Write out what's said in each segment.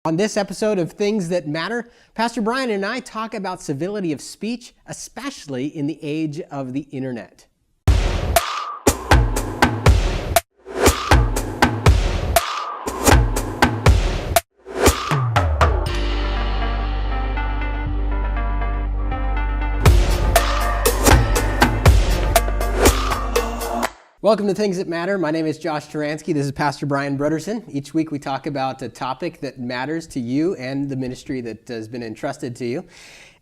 On this episode of Things That Matter, Pastor Brian and I talk about civility of speech, especially in the age of the internet. Welcome to Things That Matter. My name is Josh Taransky. This is Pastor Brian Brodersen. Each week we talk about a topic that matters to you and the ministry that has been entrusted to you.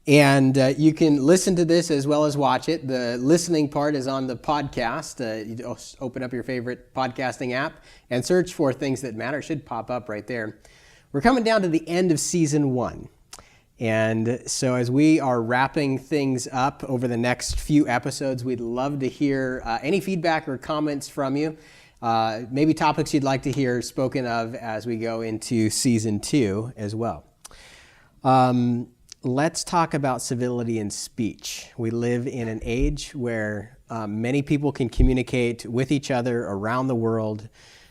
And you can listen to this as well as watch it. The listening part is on the podcast. You just open up your favorite podcasting app and search for Things That Matter. It should pop up right there. We're coming down to the end of season 1. And so as we are wrapping things up over the next few episodes, we'd love to hear any feedback or comments from you, maybe topics you'd like to hear spoken of as we go into season 2 as well. Let's talk about civility in speech. We live in an age where many people can communicate with each other around the world,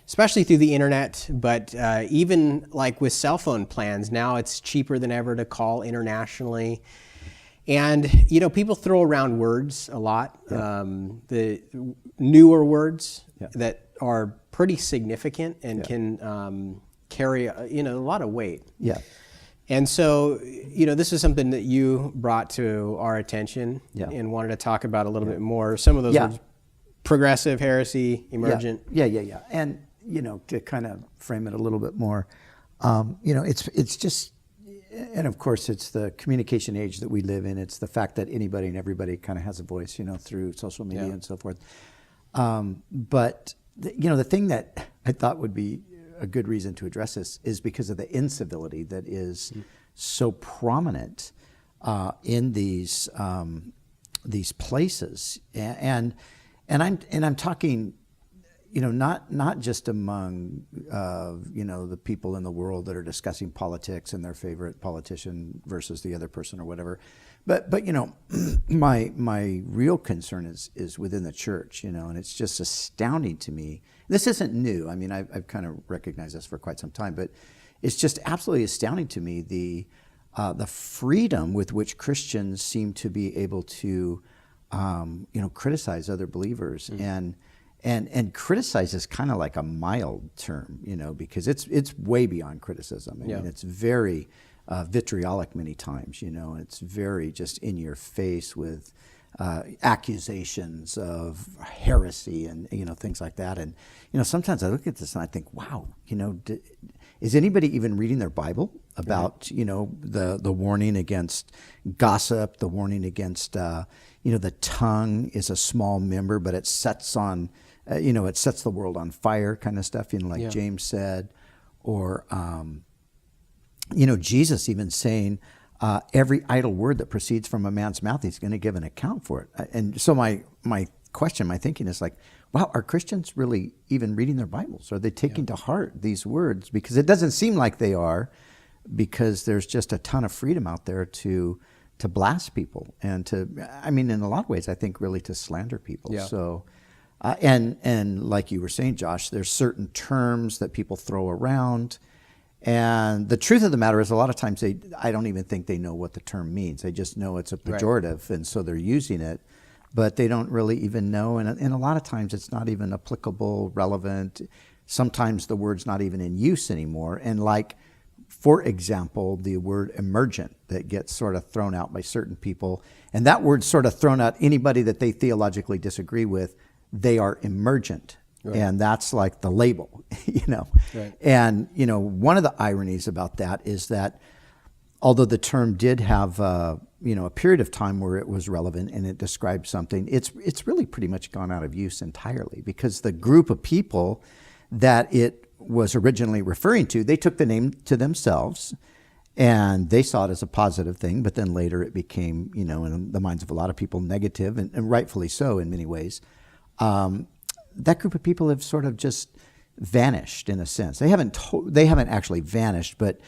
especially through the internet, but even like with cell phone plans, now it's cheaper than ever to call internationally. And, you know, people throw around words a lot, the newer words that are pretty significant and can carry, a lot of weight. Yeah. And so, this is something that you brought to our attention and wanted to talk about a little bit more. Some of those words, progressive, heresy, emergent. Yeah. And, to kind of frame it a little bit more, it's just, and of course it's the communication age that we live in. It's the fact that anybody and everybody kind of has a voice, through social media and so forth. But, the thing that I thought would be a good reason to address this is because of the incivility that is so prominent in these places. And I'm talking, not just among, the people in the world that are discussing politics and their favorite politician versus the other person or whatever. But my real concern is within the church, and it's just astounding to me. This isn't new. I mean, I've kind of recognized this for quite some time, but it's just absolutely astounding to me the freedom with which Christians seem to be able to, criticize other believers. And criticize is kind of like a mild term, because it's way beyond criticism. I mean, it's very vitriolic many times, it's very just in your face with accusations of heresy and, things like that. And, sometimes I look at this and I think, wow, is anybody even reading their Bible about, the warning against gossip, the warning against, the tongue is a small member, but it sets on, it sets the world on fire kind of stuff, like James said, or, Jesus even saying, every idle word that proceeds from a man's mouth, he's going to give an account for it. And so my thinking is like, wow, are Christians really even reading their Bibles? Are they taking to heart these words? Because it doesn't seem like they are, because there's just a ton of freedom out there to blast people and in a lot of ways, I think really to slander people. Yeah. So, and like you were saying, Josh, there's certain terms that people throw around. And the truth of the matter is, a lot of times I don't even think they know what the term means. They just know it's a pejorative, and so they're using it, but they don't really even know. And a lot of times it's not even applicable, relevant. Sometimes the word's not even in use anymore. And like, for example, the word emergent that gets sort of thrown out by certain people, and that word's sort of thrown out anybody that they theologically disagree with, they are emergent. Right. And that's like the label, Right. And, one of the ironies about that is that although the term did have, a period of time where it was relevant and it described something, it's really pretty much gone out of use entirely, because the group of people that it was originally referring to, they took the name to themselves and they saw it as a positive thing, but then later it became, in the minds of a lot of people, negative, and rightfully so in many ways. That group of people have sort of just vanished in a sense. They haven't actually vanished, but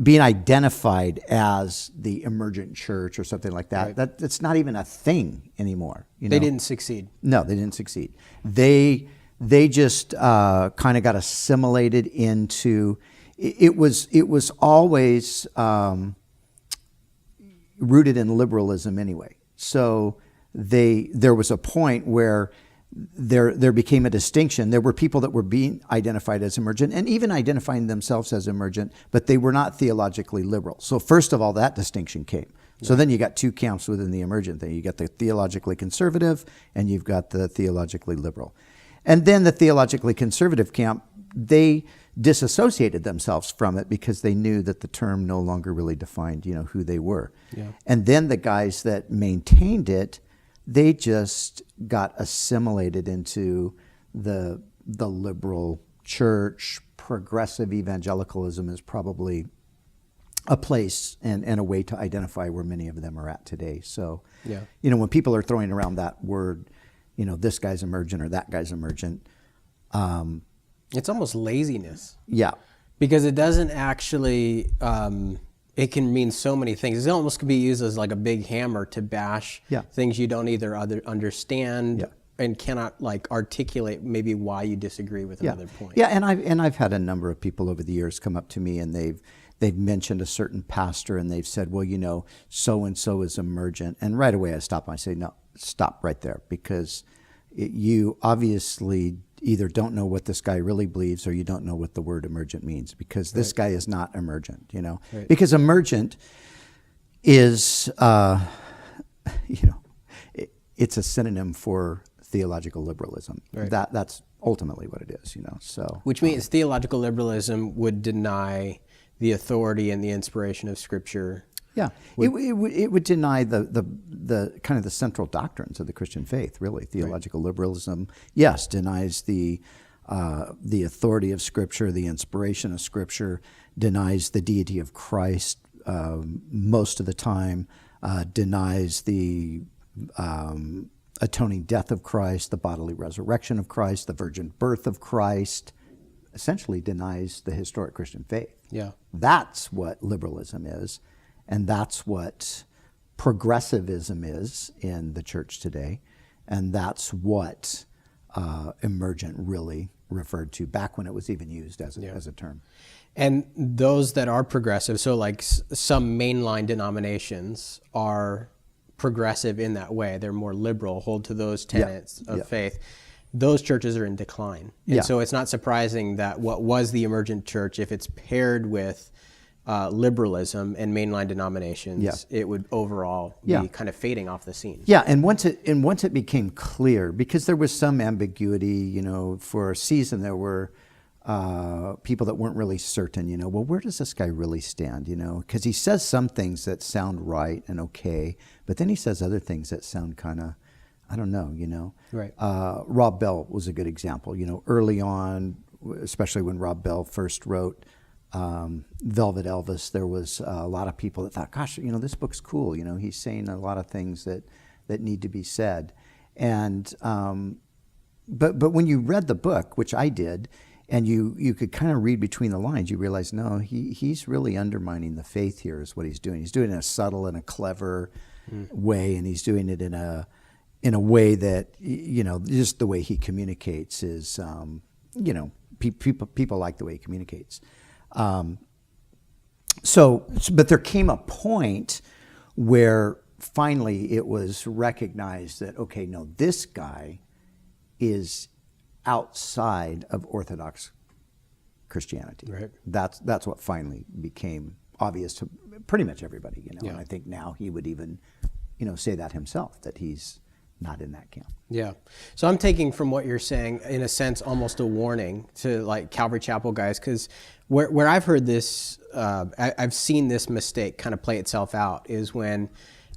being identified as the emergent church or something like that, that's not even a thing anymore. They didn't succeed. No, they didn't succeed. They just kind of got assimilated into it was always rooted in liberalism anyway. So there was a point where there became a distinction. There were people that were being identified as emergent and even identifying themselves as emergent, but they were not theologically liberal. So first of all, that distinction came. So then you got two camps within the emergent thing. You got the theologically conservative and you've got the theologically liberal. And then the theologically conservative camp, they disassociated themselves from it because they knew that the term no longer really defined, who they were. Yeah. And then the guys that maintained it, they just got assimilated into the liberal church. Progressive evangelicalism is probably a place and a way to identify where many of them are at today. So, when people are throwing around that word, this guy's emergent or that guy's emergent, it's almost laziness. Yeah. Because it doesn't actually, it can mean so many things. It almost could be used as like a big hammer to bash things you don't either understand and cannot articulate maybe why you disagree with another point. Yeah, and I've had a number of people over the years come up to me and they've mentioned a certain pastor and they've said, well, so and so is emergent, and right away I stop and I say, no, stop right there, because you obviously either don't know what this guy really believes or you don't know what the word emergent means, because this guy is not emergent, because emergent is, it's a synonym for theological liberalism. Right. That's ultimately what it is, so. Which means theological liberalism would deny the authority and the inspiration of Scripture. Yeah, it would deny the kind of the central doctrines of the Christian faith. Really, theological liberalism, yes, denies the authority of Scripture, the inspiration of Scripture, denies the deity of Christ most of the time, denies the atoning death of Christ, the bodily resurrection of Christ, the virgin birth of Christ. Essentially, denies the historic Christian faith. Yeah, that's what liberalism is. And that's what progressivism is in the church today. And that's what emergent really referred to back when it was even used as a term. And those that are progressive, so like some mainline denominations are progressive in that way. They're more liberal, hold to those tenets of faith. Those churches are in decline. And so it's not surprising that what was the emergent church, if it's paired with liberalism and mainline denominations, it would overall be kind of fading off the scene. Yeah, and once it became clear, because there was some ambiguity, for a season there were people that weren't really certain, well, where does this guy really stand, because he says some things that sound right and okay, but then he says other things that sound kind of, I don't know, Right. Rob Bell was a good example, early on, especially when Rob Bell first wrote Velvet Elvis, there was a lot of people that thought, gosh, this book's cool. He's saying a lot of things that need to be said. And but when you read the book, which I did, and you could kind of read between the lines, you realize, no, he's really undermining the faith here is what he's doing. He's doing it in a subtle and a clever way, and he's doing it in a way that, just the way he communicates is, people like the way he communicates. But there came a point where finally it was recognized that, okay, no, this guy is outside of Orthodox Christianity. Right. That's what finally became obvious to pretty much everybody, and I think now he would even, say that himself, that he's not in that camp. Yeah. So I'm taking from what you're saying, in a sense, almost a warning to like Calvary Chapel guys, because where I've heard this, I've seen this mistake kind of play itself out, is when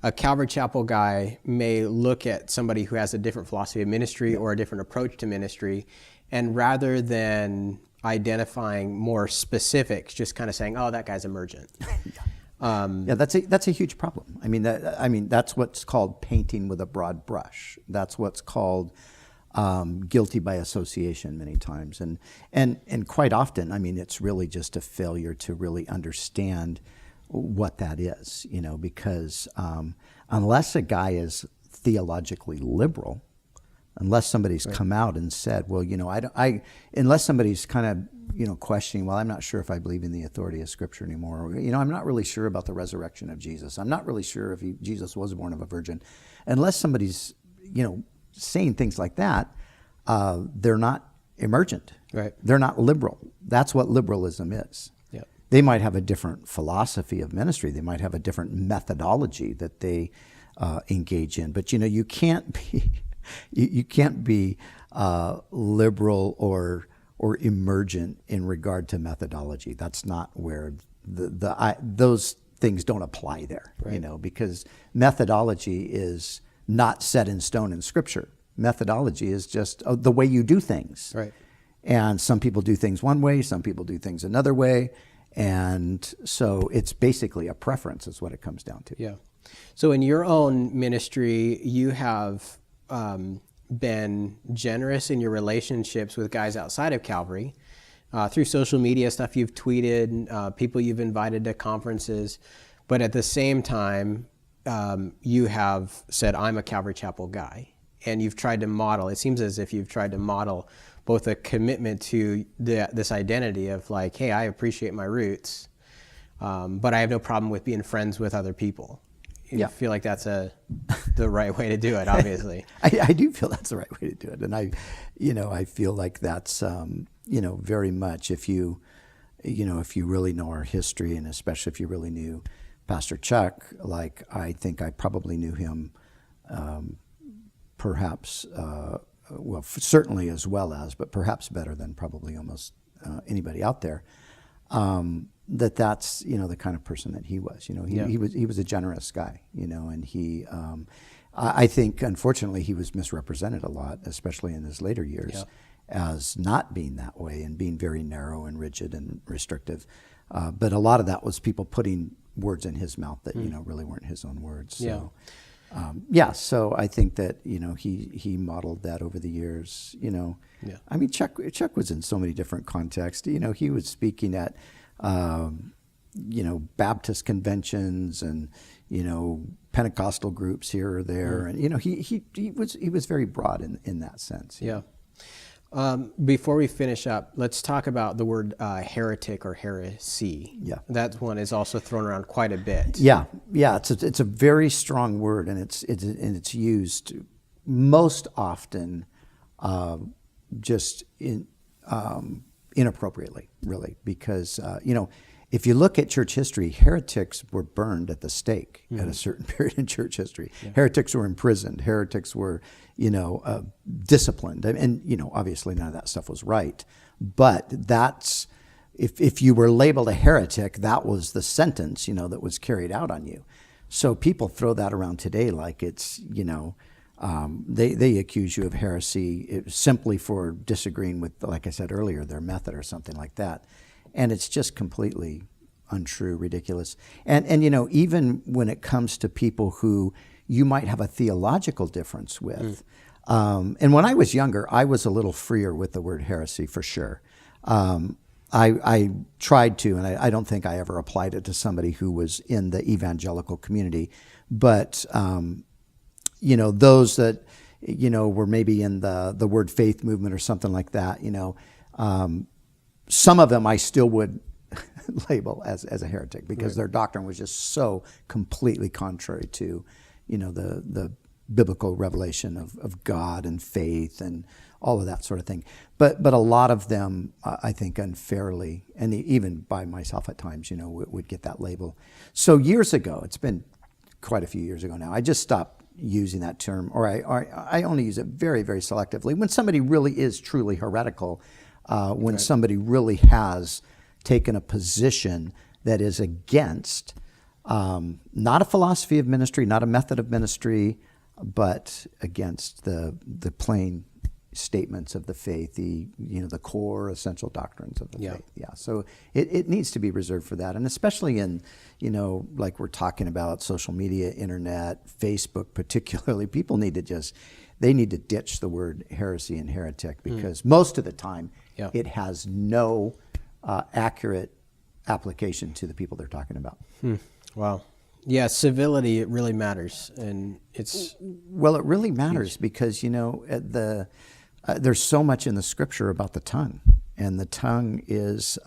a Calvary Chapel guy may look at somebody who has a different philosophy of ministry or a different approach to ministry, and rather than identifying more specifics, just kind of saying, oh, that guy's emergent. That's a huge problem. I mean, that's what's called painting with a broad brush. That's what's called guilty by association many times, and quite often, I mean, it's really just a failure to really understand what that is. Because unless a guy is theologically liberal, unless somebody's come out and said, well, unless somebody's kind of, questioning, well, I'm not sure if I believe in the authority of Scripture anymore. Or, I'm not really sure about the resurrection of Jesus. I'm not really sure if Jesus was born of a virgin. Unless somebody's, saying things like that, they're not emergent. Right. They're not liberal. That's what liberalism is. Yep. They might have a different philosophy of ministry. They might have a different methodology that they engage in. But, you can't be, you can't be liberal or emergent in regard to methodology. That's not where those things don't apply there, right. Because methodology is not set in stone in Scripture. Methodology is just the way you do things. Right. And some people do things one way, some people do things another way. And so it's basically a preference is what it comes down to. Yeah. So in your own ministry, you have been generous in your relationships with guys outside of Calvary through social media stuff you've tweeted, people you've invited to conferences. But at the same time, you have said, I'm a Calvary Chapel guy. And you've tried to model, it seems as if you've tried to model both a commitment to this identity of like, hey, I appreciate my roots, but I have no problem with being friends with other people. You feel like that's the right way to do it, obviously. I do feel that's the right way to do it. And I feel like that's, very much if you really know our history, and especially if you really knew Pastor Chuck, like I think I probably knew him perhaps, certainly as well as, but perhaps better than probably almost anybody out there. That's the kind of person that he was. He was a generous guy. And he, I think unfortunately he was misrepresented a lot, especially in his later years, as not being that way and being very narrow and rigid and restrictive. But a lot of that was people putting words in his mouth that really weren't his own words. So. So I think that he modeled that over the years. I mean, Chuck was in so many different contexts. He was speaking at Baptist conventions and Pentecostal groups here or there, and he was very broad in that sense. Yeah. Before we finish up, let's talk about the word heretic or heresy. Yeah, that one is also thrown around quite a bit. Yeah. It's a very strong word, and it's used most often just inappropriately, really, because if you look at church history, heretics were burned at the stake at a certain period in church history. Yeah. Heretics were imprisoned. Heretics were, disciplined. And, obviously none of that stuff was right. But that's, if you were labeled a heretic, that was the sentence, that was carried out on you. So people throw that around today like it's, they accuse you of heresy simply for disagreeing with, like I said earlier, their method or something like that. And it's just completely untrue, ridiculous. And even when it comes to people who you might have a theological difference with. And when I was younger, I was a little freer with the word heresy for sure. I tried to, and I don't think I ever applied it to somebody who was in the evangelical community. But, those that, were maybe in the word faith movement or something like that, some of them I still would label as a heretic because their doctrine was just so completely contrary to, the biblical revelation of God and faith and all of that sort of thing. But a lot of them, I think unfairly, and even by myself at times, would get that label. So years ago, it's been quite a few years ago now, I just stopped using that term, or I only use it very, very selectively. When somebody really is truly heretical, when somebody really has taken a position that is against not a philosophy of ministry, not a method of ministry, but against the plain statements of the faith, the core essential doctrines of the faith. Yeah. So it needs to be reserved for that, and especially in like we're talking about social media, internet, Facebook particularly, people need to ditch the word heresy and heretic because most of the time it has no accurate application to the people they're talking about. Wow. Yeah, civility, it really matters. And it's... Well, it really matters because, there's so much in the scripture about the tongue. And the tongue is,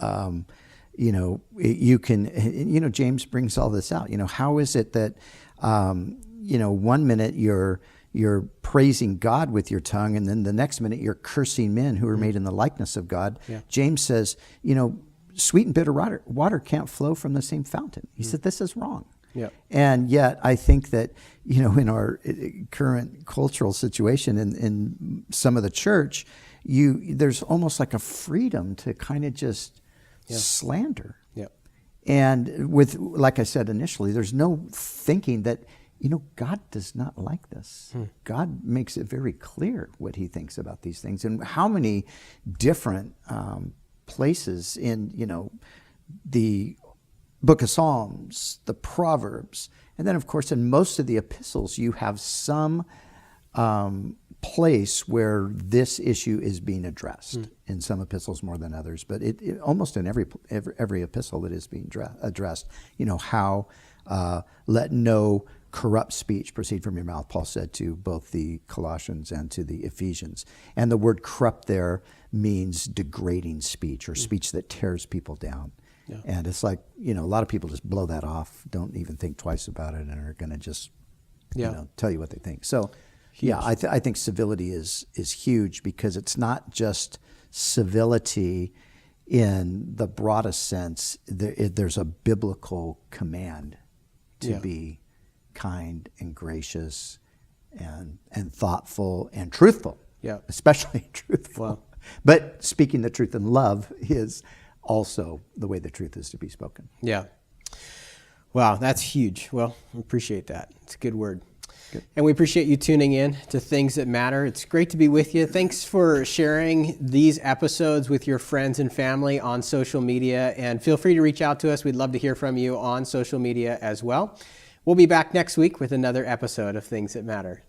James brings all this out. How is it that, 1 minute you're praising God with your tongue, and then the next minute you're cursing men who are made in the likeness of God? Yeah. James says, sweet and bitter water can't flow from the same fountain. He said, this is wrong. Yeah. And yet I think that, in our current cultural situation in some of the church, there's almost like a freedom to kind of just slander. Yeah. And like I said initially, there's no thinking that, God does not like this. God makes it very clear what he thinks about these things. And how many different places in, the Book of Psalms, the Proverbs, and then of course in most of the epistles you have some place where this issue is being addressed. In some epistles more than others, but it almost in every epistle it is being addressed. How let no corrupt speech proceed from your mouth, Paul said to both the Colossians and to the Ephesians. And the word corrupt there means degrading speech or speech that tears people down. Yeah. And it's like, a lot of people just blow that off, don't even think twice about it, and are going to just, tell you what they think. So, huge. I think civility is huge because it's not just civility in the broadest sense. There's a biblical command to be kind and gracious and thoughtful and truthful. Yeah, especially truthful. Wow. But speaking the truth in love is also the way the truth is to be spoken. Yeah. Wow, that's huge. Well, I appreciate that. It's a good word. Good. And we appreciate you tuning in to Things That Matter. It's great to be with you. Thanks for sharing these episodes with your friends and family on social media. And feel free to reach out to us. We'd love to hear from you on social media as well. We'll be back next week with another episode of Things That Matter.